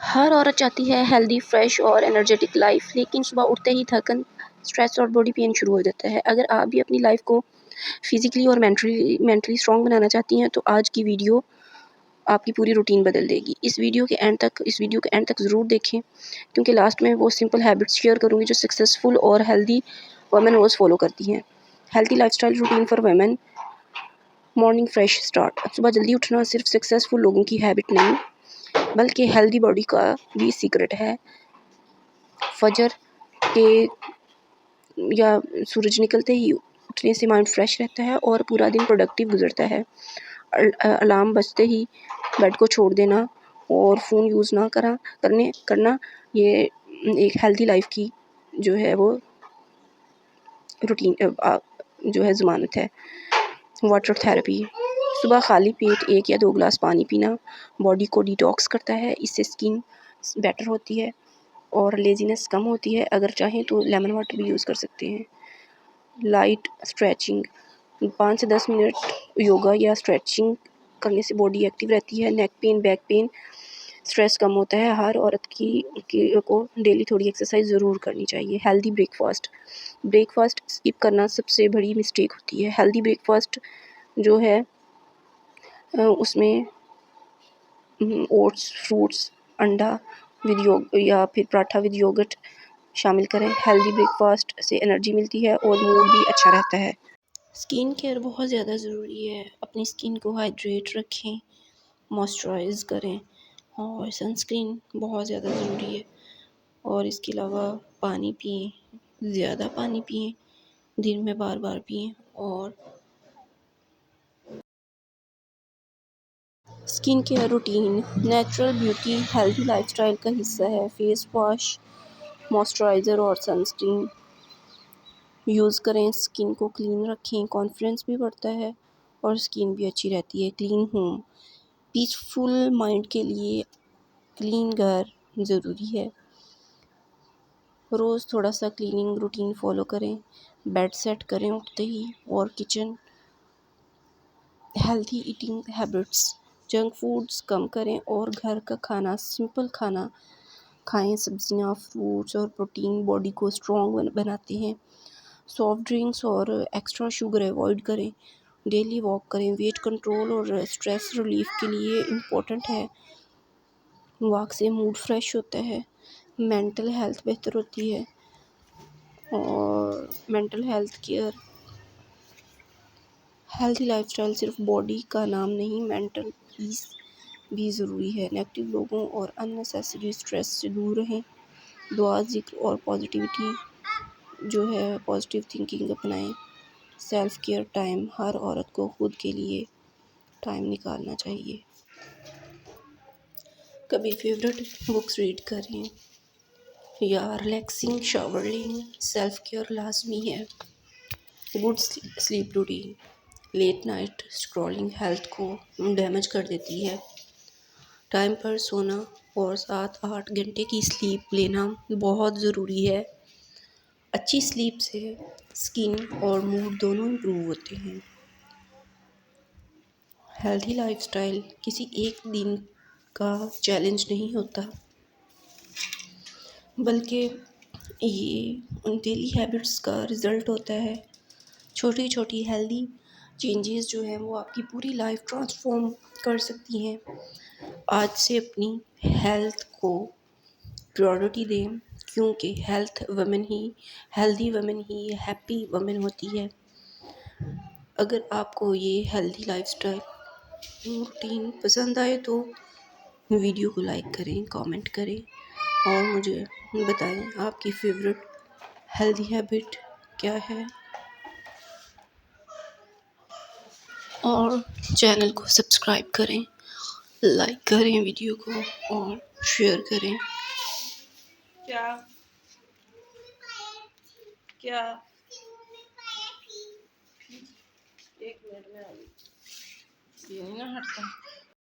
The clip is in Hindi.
हर औरत चाहती है हेल्दी, फ्रेश और एनर्जेटिक लाइफ, लेकिन सुबह उठते ही थकन, स्ट्रेस और बॉडी पेन शुरू हो जाता है। अगर आप भी अपनी लाइफ को फिजिकली और मेंटली स्ट्रॉन्ग बनाना चाहती हैं, तो आज की वीडियो आपकी पूरी रूटीन बदल देगी। इस वीडियो के एंड तक ज़रूर देखें, क्योंकि लास्ट में वो सिंपल हैबिट्स शेयर करूँगी जो सक्सेसफुल और हेल्दी वुमेन रोज़ फॉलो करती हैं। Healthy lifestyle routine for women. Morning fresh start. सुबह जल्दी उठना सिर्फ सक्सेसफुल लोगों की हैबिट नहीं, बल्कि हेल्दी बॉडी का भी सीक्रेट है। फजर के या सूरज निकलते ही उठने से माइंड फ्रेश रहता है और पूरा दिन प्रोडक्टिव गुजरता है। अलार्म बजते ही बेड को छोड़ देना और फ़ोन यूज़ ना करना ये एक हेल्दी लाइफ की जो है वो रूटीन जो है ज़मानत है। Water therapy. सुबह खाली पेट 1 या 2 ग्लास पानी पीना बॉडी को डिटॉक्स करता है। इससे स्किन बेटर होती है और लेज़ीनेस कम होती है। अगर चाहें तो लेमन वाटर भी यूज़ कर सकते हैं। Light stretching. 5 से 10 मिनट योगा या स्ट्रेचिंग करने से बॉडी एक्टिव रहती है। Neck pain, back pain, stress कम होता है। हर औरत को डेली थोड़ी एक्सरसाइज ज़रूर करनी चाहिए। हेल्दी ब्रेकफास्ट स्किप करना सबसे बड़ी मिस्टेक होती है। हेल्दी ब्रेकफास्ट जो है उसमें ओट्स, फ्रूट्स, अंडा या फिर पराठा विद योगर्ट शामिल करें। हेल्दी ब्रेकफास्ट से एनर्जी मिलती है और मूड भी अच्छा रहता है। स्किन केयर बहुत ज़्यादा ज़रूरी है। अपनी स्किन को हाइड्रेट रखें, मॉइस्चराइज करें और सनस्क्रीन बहुत ज़्यादा ज़रूरी है। और इसके अलावा पानी पिएं, ज़्यादा पानी पिएं, दिन में बार बार पिएं। और skin care routine. Natural beauty healthy lifestyle का हिस्सा है। फेस वॉश, मॉइस्चराइज़र और सनस्क्रीन यूज़ करें। स्किन को क्लीन रखें, कॉन्फिडेंस भी बढ़ता है और स्किन भी अच्छी रहती है। Clean home. पीसफुल माइंड के लिए क्लीन घर ज़रूरी है। रोज़ थोड़ा सा क्लीनिंग रूटीन फॉलो करें। बेड सेट करें उठते ही और kitchen. Healthy eating habits. Junk foods कम करें और घर का खाना, सिंपल खाना खाएं। सब्जियां, फ्रूट्स और प्रोटीन बॉडी को स्ट्रॉन्ग बनाते हैं। सॉफ्ट ड्रिंक्स और एक्स्ट्रा शुगर अवॉइड करें। डेली वॉक करें। वेट कंट्रोल और स्ट्रेस रिलीफ के लिए इम्पोर्टेंट है। वॉक से मूड फ्रेश होता है, मेंटल हेल्थ बेहतर होती है। और mental health care. Healthy lifestyle सिर्फ बॉडी का नाम नहीं, मेंटल पीस भी ज़रूरी है। नेगेटिव लोगों और अननेसेसरी स्ट्रेस से दूर रहें। दुआ, जिक्र और पॉजिटिव थिंकिंग अपनाएं। Self care time. हर औरत को खुद के लिए टाइम निकालना चाहिए। कभी फेवरेट बुक्स रीड करें या रिलैक्सिंग शावर लें। सेल्फ केयर लाजमी है। Good sleep routine. Late night scrolling health को डैमेज कर देती है। टाइम पर सोना और 7-8 घंटे की स्लीप लेना बहुत ज़रूरी है। अच्छी स्लीप से स्किन और मूड दोनों इम्प्रूव होते हैं। हेल्थी लाइफस्टाइल किसी एक दिन का चैलेंज नहीं होता, बल्कि ये डेली हैबिट्स का रिज़ल्ट होता है। छोटी छोटी हेल्दी चेंजेस जो हैं वो आपकी पूरी लाइफ ट्रांसफॉर्म कर सकती हैं। आज से अपनी हेल्थ को प्रायोरिटी दें, क्योंकि हेल्दी वुमेन ही हैप्पी वुमेन होती है। अगर आपको ये हेल्दी लाइफस्टाइल रूटीन पसंद आए तो वीडियो को लाइक करें, कमेंट करें और मुझे बताएं आपकी फेवरेट हेल्दी हैबिट क्या है। और चैनल को सब्सक्राइब करें, लाइक करें वीडियो को और शेयर करें। क्या क्या 1 मिनट में आ गई, ये नहीं ना हटता।